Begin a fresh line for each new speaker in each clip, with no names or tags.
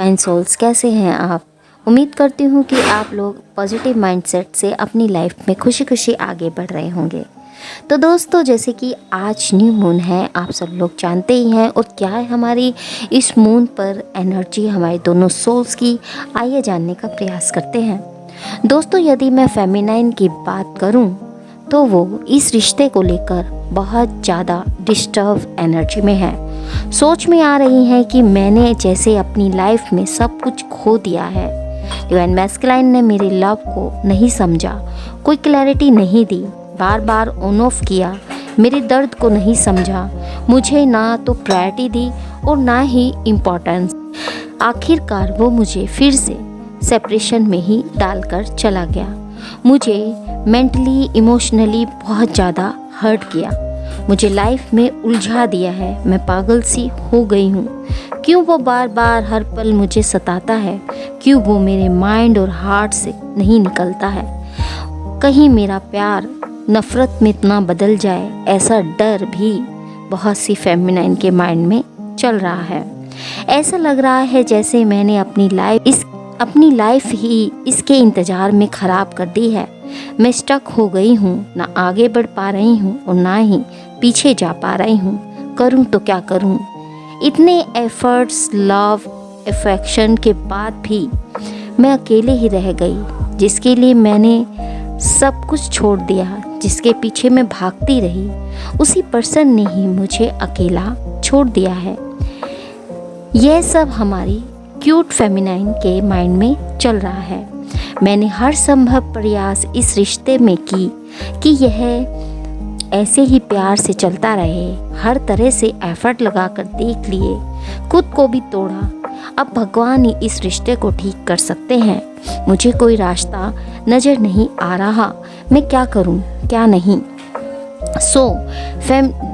Divine souls, कैसे हैं आप? उम्मीद करती हूँ कि आप लोग पॉजिटिव माइंडसेट से अपनी लाइफ में खुशी खुशी आगे बढ़ रहे होंगे। तो दोस्तों, जैसे कि आज न्यू मून है, आप सब लोग जानते ही हैं, और क्या है हमारी इस मून पर एनर्जी हमारे दोनों सोल्स की, आइए जानने का प्रयास करते हैं। दोस्तों, यदि मैं फेमिनाइन की बात करूं तो वो इस रिश्ते को लेकर बहुत ज़्यादा डिस्टर्ब एनर्जी में है। सोच में आ रही है कि मैंने जैसे अपनी लाइफ में सब कुछ खो दिया है। डिवाइन मैस्कुलाइन ने मेरे लव को नहीं समझा, कोई क्लैरिटी नहीं दी, बार बार ऑन ऑफ किया, मेरे दर्द को नहीं समझा, मुझे ना तो प्रायोरिटी दी और ना ही इम्पोर्टेंस। आखिरकार वो मुझे फिर से सेपरेशन में ही डालकर चला गया। मुझे मेंटली इमोशनली बहुत ज़्यादा हर्ट किया, मुझे लाइफ में उलझा दिया है। मैं पागल सी हो गई हूँ। क्यों वो बार बार हर पल मुझे सताता है? क्यों वो मेरे माइंड और हार्ट से नहीं निकलता है? कहीं मेरा प्यार नफ़रत में इतना बदल जाए, ऐसा डर भी बहुत सी फेमिनाइन के माइंड में चल रहा है। ऐसा लग रहा है जैसे मैंने अपनी लाइफ ही इसके इंतज़ार में ख़राब कर दी है। मैं स्टक हो गई हूँ, ना आगे बढ़ पा रही हूँ और ना ही पीछे जा पा रही हूँ। करूँ तो क्या करूँ? इतने एफर्ट्स, लव, अफेक्शन के बाद भी मैं अकेले ही रह गई। जिसके लिए मैंने सब कुछ छोड़ दिया, जिसके पीछे मैं भागती रही, उसी पर्सन ने ही मुझे अकेला छोड़ दिया है। यह सब हमारी क्यूट फेमिनाइन के माइंड में चल रहा है। मैंने हर संभव प्रयास इस रिश्ते में की कि यह ऐसे ही प्यार से चलता रहे। हर तरह से एफर्ट लगाकर देख लिए, खुद को भी तोड़ा। अब भगवान ही इस रिश्ते को ठीक कर सकते हैं। मुझे कोई रास्ता नज़र नहीं आ रहा, मैं क्या करूं, क्या नहीं।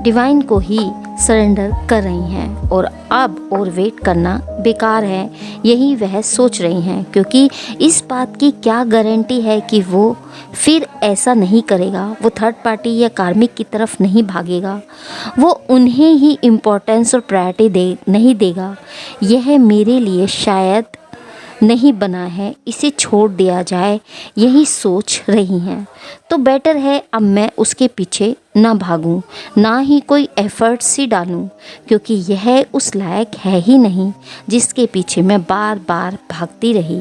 डिवाइन को ही सरेंडर कर रही हैं और अब और वेट करना बेकार है, यही वह सोच रही हैं, क्योंकि इस बात की क्या गारंटी है कि वो फिर ऐसा नहीं करेगा। वो थर्ड पार्टी या कार्मिक की तरफ नहीं भागेगा, वो उन्हें ही इम्पोर्टेंस और प्रायोरिटी नहीं देगा। यह मेरे लिए शायद नहीं बना है, इसे छोड़ दिया जाए, यही सोच रही हैं। तो बेटर है अब मैं उसके पीछे ना भागूं, ना ही कोई एफर्ट्स ही डालूं, क्योंकि यह उस लायक है ही नहीं जिसके पीछे मैं बार बार भागती रही।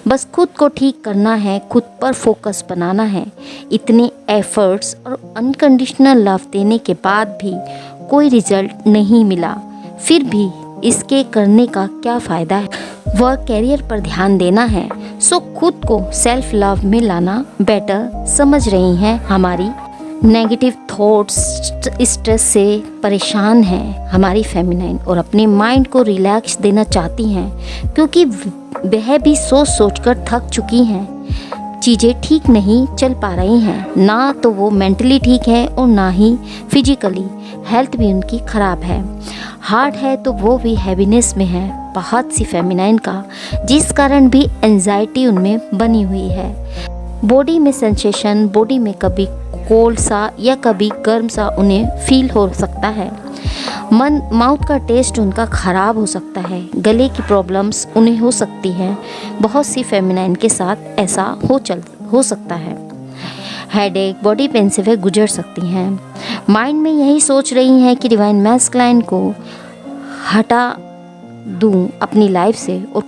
बस खुद को ठीक करना है, खुद पर फोकस बनाना है। इतने एफर्ट्स और अनकंडीशनल लव देने के बाद भी कोई रिजल्ट नहीं मिला, फिर भी इसके करने का क्या फ़ायदा है? वह कैरियर पर ध्यान देना है। खुद को सेल्फ लव में लाना बेटर समझ रही हैं। हमारी नेगेटिव थॉट्स, स्ट्रेस से परेशान है हमारी फेमिनाइन और अपने माइंड को रिलैक्स देना चाहती हैं, क्योंकि वह भी सोच सोचकर थक चुकी हैं। चीज़ें ठीक नहीं चल पा रही हैं, ना तो वो मेंटली ठीक है और ना ही फिजिकली। हेल्थ भी उनकी ख़राब है। हार्ट है तो वो भी हैवीनेस में है बहुत सी फेमिनाइन का, जिस कारण भी एंजाइटी उनमें बनी हुई है। बॉडी में सेंसेशन, बॉडी में कभी कोल्ड सा या कभी गर्म सा उन्हें फील हो सकता है। माउथ का टेस्ट उनका ख़राब हो सकता है। गले की प्रॉब्लम्स उन्हें हो सकती हैं। बहुत सी फेमिनाइन के साथ ऐसा हो सकता है। हेडेक, बॉडी पेन से वे गुजर सकती हैं। माइंड में यही सोच रही हैं कि डिवाइन मैस्कुलाइन को हटा दूं अपनी लाइफ से और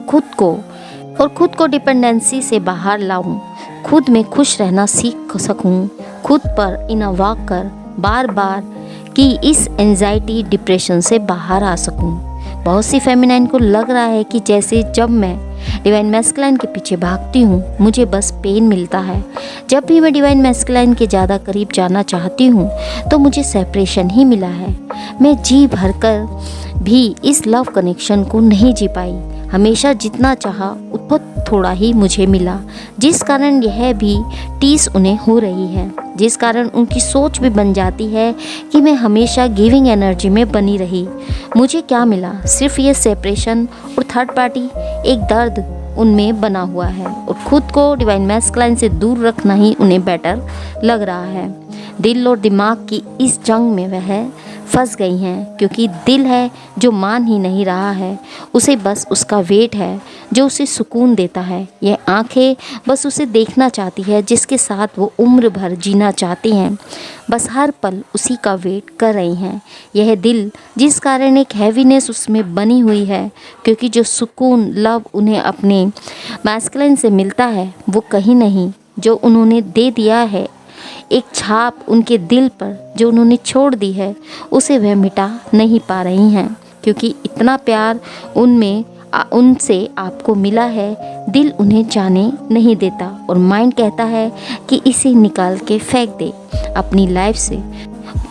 खुद को डिपेंडेंसी से बाहर लाऊं, खुद में खुश रहना सीख सकूं, खुद पर इनर वर्क कर बार बार कि इस एंजाइटी, डिप्रेशन से बाहर आ सकूं। बहुत सी फेमिनाइन को लग रहा है कि जैसे जब मैं डिवाइन मैस्कुलाइन के पीछे भागती हूँ, मुझे बस पेन मिलता है। जब भी मैं डिवाइन मैस्कुलाइन के ज़्यादा करीब जाना चाहती हूँ तो मुझे सेपरेशन ही मिला है। मैं जी भरकर भी इस लव कनेक्शन को नहीं जी पाई। हमेशा जितना चाहा उतना थोड़ा ही मुझे मिला, जिस कारण यह भी टीस उन्हें हो रही है, जिस कारण उनकी सोच भी बन जाती है कि मैं हमेशा गिविंग एनर्जी में बनी रही। मुझे क्या मिला? सिर्फ ये सेपरेशन और थर्ड पार्टी। एक दर्द उनमें बना हुआ है और खुद को डिवाइन मैस्कुलाइन से दूर रखना ही उन्हें बेटर लग रहा है। दिल और दिमाग की इस जंग में वह फंस गई हैं, क्योंकि दिल है जो मान ही नहीं रहा है। उसे बस उसका वेट है जो उसे सुकून देता है। यह आंखें बस उसे देखना चाहती है जिसके साथ वो उम्र भर जीना चाहती हैं, बस हर पल उसी का वेट कर रही हैं। यह दिल जिस कारण एक हैवीनेस उसमें बनी हुई है, क्योंकि जो सुकून लव उन्हें अपने मैस्कुलिन से मिलता है वो कहीं नहीं, जो उन्होंने दे दिया है एक छाप उनके दिल पर जो उन्होंने छोड़ दी है, उसे वह मिटा नहीं पा रही हैं, क्योंकि इतना प्यार उनसे आपको मिला है, दिल उन्हें जाने नहीं देता और माइंड कहता है कि इसे निकाल के फेंक दे अपनी लाइफ से।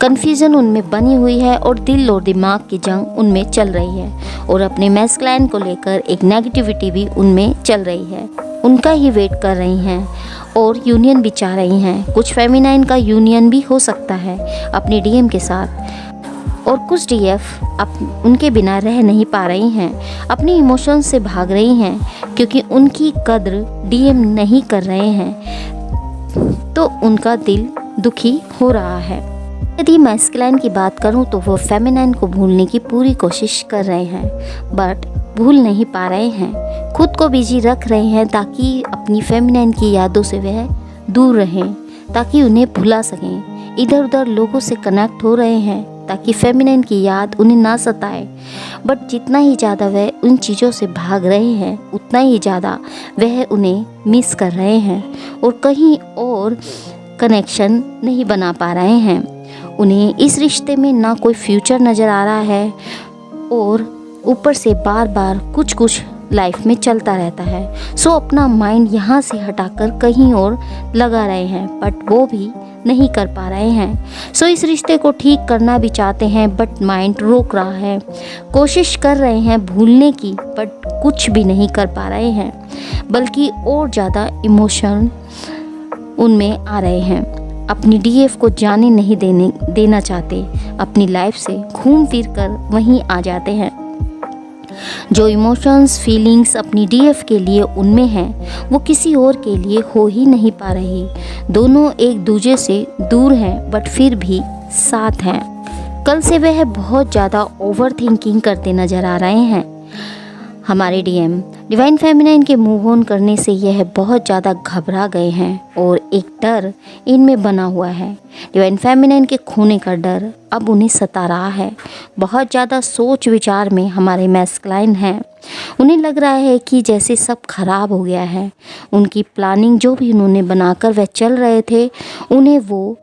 कन्फ्यूज़न उनमें बनी हुई है और दिल और दिमाग की जंग उनमें चल रही है और अपने मैस्कुलिन को लेकर एक नेगेटिविटी भी उनमें चल रही है। उनका ही वेट कर रही हैं और यूनियन भी चाह रही हैं। कुछ फेमिनाइन का यूनियन भी हो सकता है अपने डीएम के साथ, और कुछ डीएफ उनके बिना रह नहीं पा रही हैं, अपनी इमोशंस से भाग रही हैं, क्योंकि उनकी कद्र डीएम नहीं कर रहे हैं, तो उनका दिल दुखी हो रहा है। यदि मैस्कुलिन की बात करूं तो वो फेमिनाइन को भूलने की पूरी कोशिश कर रहे हैं, बट भूल नहीं पा रहे हैं। खुद को बिजी रख रहे हैं ताकि अपनी फेमिनाइन की यादों से वह दूर रहें, ताकि उन्हें भुला सकें। इधर उधर लोगों से कनेक्ट हो रहे हैं ताकि फेमिनाइन की याद उन्हें ना सताए, बट जितना ही ज़्यादा वह उन चीज़ों से भाग रहे हैं, उतना ही ज़्यादा वह उन्हें मिस कर रहे हैं और कहीं और कनेक्शन नहीं बना पा रहे हैं। उन्हें इस रिश्ते में ना कोई फ्यूचर नज़र आ रहा है और ऊपर से बार बार कुछ लाइफ में चलता रहता है। सो अपना माइंड यहाँ से हटाकर कहीं और लगा रहे हैं, बट वो भी नहीं कर पा रहे हैं। सो इस रिश्ते को ठीक करना भी चाहते हैं, बट माइंड रोक रहा है। कोशिश कर रहे हैं भूलने की, बट कुछ भी नहीं कर पा रहे हैं, बल्कि और ज़्यादा इमोशन उनमें आ रहे हैं। अपनी डीएफ को जाने नहीं देना चाहते, अपनी लाइफ से घूम फिर कर वहीं आ जाते हैं। जो इमोशंस फीलिंग्स अपनी डीएफ के लिए उनमें हैं, वो किसी और के लिए हो ही नहीं पा रही। दोनों एक दूसरे से दूर हैं, बट फिर भी साथ हैं। कल से वह बहुत ज़्यादा ओवर थिंकिंग करते नज़र आ रहे हैं। हमारे डीएम डिवाइन फेमिनाइन के मूव ऑन करने से यह बहुत ज़्यादा घबरा गए हैं और एक डर इनमें बना हुआ है। डिवाइन फेमिनाइन के खोने का डर अब उन्हें सता रहा है। बहुत ज़्यादा सोच विचार में हमारे मैस्कुलिन हैं। उन्हें लग रहा है कि जैसे सब खराब हो गया है। उनकी प्लानिंग जो भी उन्होंने बनाकर वह चल रहे थे, उन्हें वो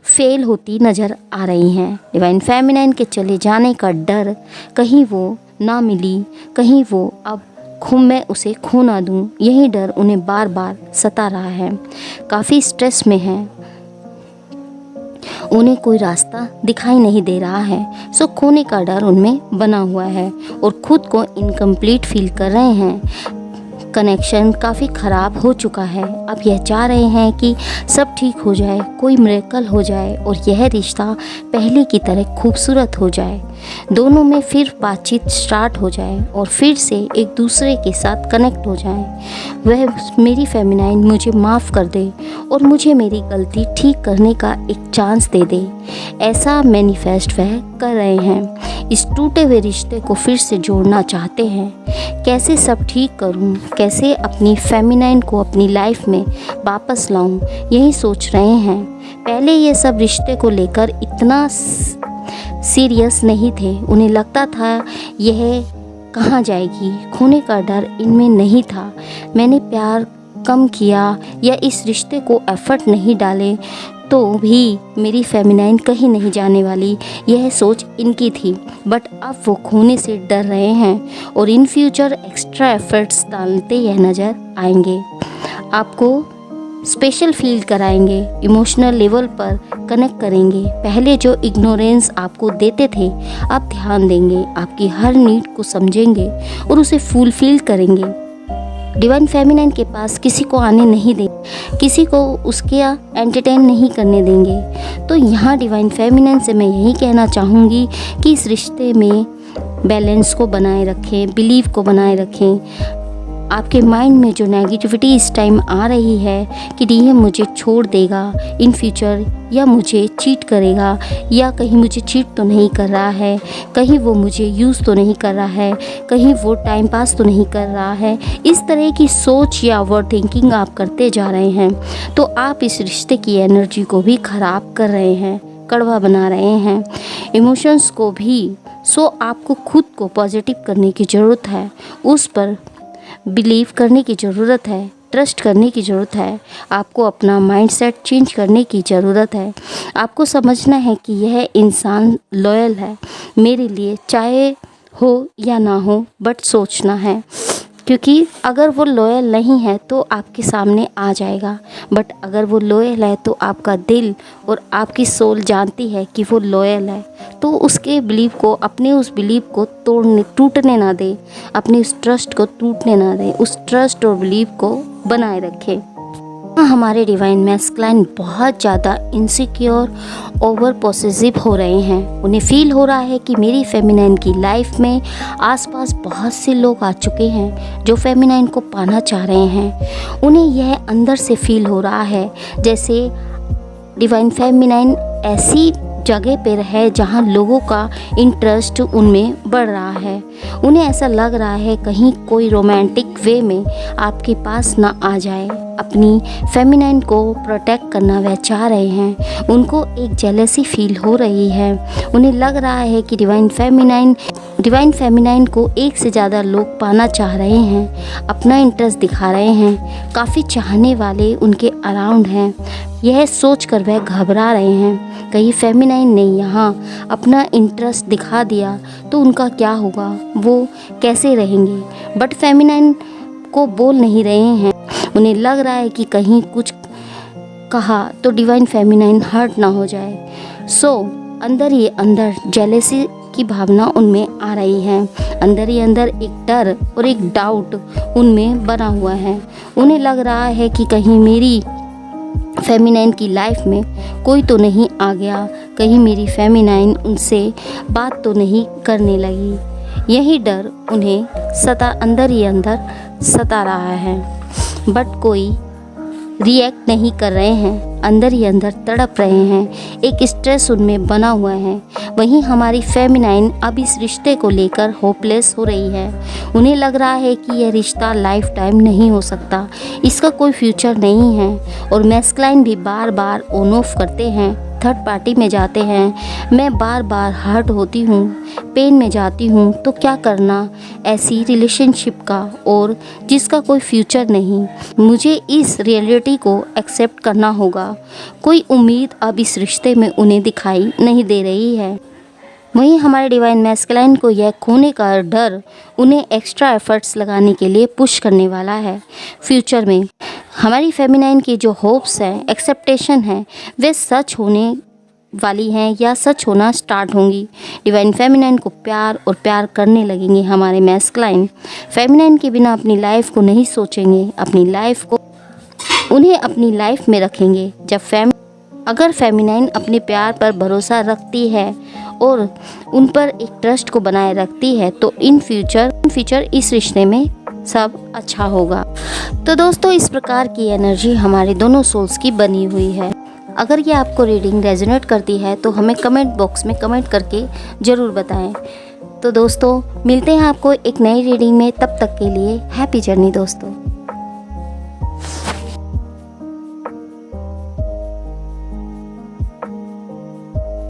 फेल होती नज़र आ रही हैं। डिवाइन फेमिनाइन के चले जाने का डर, कहीं वो ना मिली, कहीं वो अब मैं उसे खो ना दूँ, यही डर उन्हें बार बार सता रहा है। काफ़ी स्ट्रेस में हैं, उन्हें कोई रास्ता दिखाई नहीं दे रहा है। सो खोने का डर उनमें बना हुआ है और ख़ुद को इनकम्प्लीट फील कर रहे हैं। कनेक्शन काफ़ी ख़राब हो चुका है। अब यह चाह रहे हैं कि सब ठीक हो जाए, कोई मिरेकल हो जाए और यह रिश्ता पहले की तरह खूबसूरत हो जाए। दोनों में फिर बातचीत स्टार्ट हो जाए और फिर से एक दूसरे के साथ कनेक्ट हो जाए। वह मेरी फेमिनाइन मुझे माफ़ कर दे और मुझे मेरी गलती ठीक करने का एक चांस दे दे, ऐसा मैनिफेस्ट वह कर रहे हैं। इस टूटे हुए रिश्ते को फिर से जोड़ना चाहते हैं। कैसे सब ठीक करूं, कैसे अपनी फेमिनाइन को अपनी लाइफ में वापस लाऊं, यही सोच रहे हैं। पहले ये सब रिश्ते को लेकर इतना सीरियस नहीं थे। उन्हें लगता था यह कहाँ जाएगी, खोने का डर इनमें नहीं था। मैंने प्यार कम किया या इस रिश्ते को एफर्ट नहीं डाले तो भी मेरी फेमिनाइन कहीं नहीं जाने वाली, यह सोच इनकी थी। बट अब वो खोने से डर रहे हैं और इन फ्यूचर एक्स्ट्रा एफर्ट्स डालते यह नज़र आएंगे। आपको स्पेशल फील कराएंगे, इमोशनल लेवल पर कनेक्ट करेंगे। पहले जो इग्नोरेंस आपको देते थे, अब ध्यान देंगे, आपकी हर नीड को समझेंगे और उसे फुलफिल करेंगे। डिवाइन फेमिनाइन के पास किसी को आने नहीं देंगे, किसी को उसके एंटरटेन नहीं करने देंगे। तो यहाँ डिवाइन फेमिनाइन से मैं यही कहना चाहूँगी कि इस रिश्ते में बैलेंस को बनाए रखें, बिलीव को बनाए रखें। आपके माइंड में जो नेगेटिविटी इस टाइम आ रही है कि ये मुझे छोड़ देगा इन फ्यूचर, या मुझे चीट करेगा, या कहीं मुझे चीट तो नहीं कर रहा है, कहीं वो मुझे यूज़ तो नहीं कर रहा है, कहीं वो टाइम पास तो नहीं कर रहा है, इस तरह की सोच या ओवर थिंकिंग आप करते जा रहे हैं, तो आप इस रिश्ते की एनर्जी को भी ख़राब कर रहे हैं, कड़वा बना रहे हैं, इमोशंस को भी। सो आपको खुद को पॉजिटिव करने की ज़रूरत है, उस पर बिलीव करने की ज़रूरत है, ट्रस्ट करने की ज़रूरत है, आपको अपना माइंडसेट चेंज करने की ज़रूरत है। आपको समझना है कि यह इंसान लॉयल है मेरे लिए, चाहे हो या ना हो, बट सोचना है, क्योंकि अगर वो लॉयल नहीं है तो आपके सामने आ जाएगा, बट अगर वो लॉयल है तो आपका दिल और आपकी सोल जानती है कि वो लॉयल है, तो उसके बिलीव को, अपने उस बिलीव को टूटने ना दे, अपने उस ट्रस्ट को टूटने ना दे, उस ट्रस्ट और बिलीव को बनाए रखें। हमारे डिवाइन मैस्कुलाइन बहुत ज़्यादा इनसिक्योर, ओवर पॉसेसिव हो रहे हैं। उन्हें फील हो रहा है कि मेरी फेमिनाइन की लाइफ में आसपास बहुत से लोग आ चुके हैं जो फेमिनाइन को पाना चाह रहे हैं। उन्हें यह अंदर से फील हो रहा है जैसे डिवाइन फेमिनाइन ऐसी जगह पर है जहाँ लोगों का इंटरेस्ट उनमें बढ़ रहा है। उन्हें ऐसा लग रहा है कहीं कोई रोमांटिक वे में आपके पास ना आ जाए। अपनी फेमिनाइन को प्रोटेक्ट करना वह चाह रहे हैं। उनको एक जेलसी फील हो रही है। उन्हें लग रहा है कि डिवाइन फेमिनाइन को एक से ज़्यादा लोग पाना चाह रहे हैं, अपना इंटरेस्ट दिखा रहे हैं, काफ़ी चाहने वाले उनके अराउंड हैं। यह सोचकर वह घबरा रहे हैं, कहीं फेमिनाइन ने यहाँ अपना इंटरेस्ट दिखा दिया तो उनका क्या होगा, वो कैसे रहेंगे। बट फेमिनाइन को बोल नहीं रहे हैं। उन्हें लग रहा है कि कहीं कुछ कहा तो डिवाइन फेमिनाइन हर्ट ना हो जाए। सो अंदर ही अंदर जेलेसी की भावना उनमें आ रही है। अंदर ही अंदर एक डर और एक डाउट उनमें बना हुआ है। उन्हें लग रहा है कि कहीं मेरी फेमिनाइन की लाइफ में कोई तो नहीं आ गया, कहीं मेरी फेमिनाइन उनसे बात तो नहीं करने लगी। यही डर उन्हें अंदर ही अंदर सता रहा है, बट कोई रिएक्ट नहीं कर रहे हैं, अंदर ही अंदर तड़प रहे हैं। एक स्ट्रेस उनमें बना हुआ है। वहीं हमारी फेमिनाइन अब इस रिश्ते को लेकर होपलेस हो रही है। उन्हें लग रहा है कि यह रिश्ता लाइफ टाइम नहीं हो सकता, इसका कोई फ्यूचर नहीं है। और मैस्कुलाइन भी बार बार ऑन ऑफ करते हैं, थर्ड पार्टी में जाते हैं। मैं बार बार हर्ट होती हूँ, पेन में जाती हूँ, तो क्या करना ऐसी रिलेशनशिप का और जिसका कोई फ्यूचर नहीं। मुझे इस रियलिटी को एक्सेप्ट करना होगा। कोई उम्मीद अब इस रिश्ते में उन्हें दिखाई नहीं दे रही है। वहीं हमारे डिवाइन मैस्कुलाइन को यह खोने का डर उन्हें एक्स्ट्रा एफर्ट्स लगाने के लिए पुश करने वाला है। फ्यूचर में हमारी फेमिनाइन की जो होप्स हैं, एक्सेप्टेशन है, वे सच होने वाली हैं या सच होना स्टार्ट होंगी। डिवाइन फेमिनाइन को प्यार और प्यार करने लगेंगे हमारे मैस्कुलाइन। फेमिनाइन के बिना अपनी लाइफ को नहीं सोचेंगे, अपनी लाइफ को उन्हें अपनी लाइफ में रखेंगे। अगर फेमिनाइन अपने प्यार पर भरोसा रखती है और उन पर एक ट्रस्ट को बनाए रखती है तो इन फ्यूचर इस रिश्ते में सब अच्छा होगा। तो दोस्तों, इस प्रकार की एनर्जी हमारे दोनों सोल्स की बनी हुई है। अगर ये आपको रीडिंग रेजोनेट करती है तो हमें कमेंट बॉक्स में कमेंट करके ज़रूर बताएं। तो दोस्तों, मिलते हैं आपको एक नई रीडिंग में। तब तक के लिए हैप्पी जर्नी दोस्तों।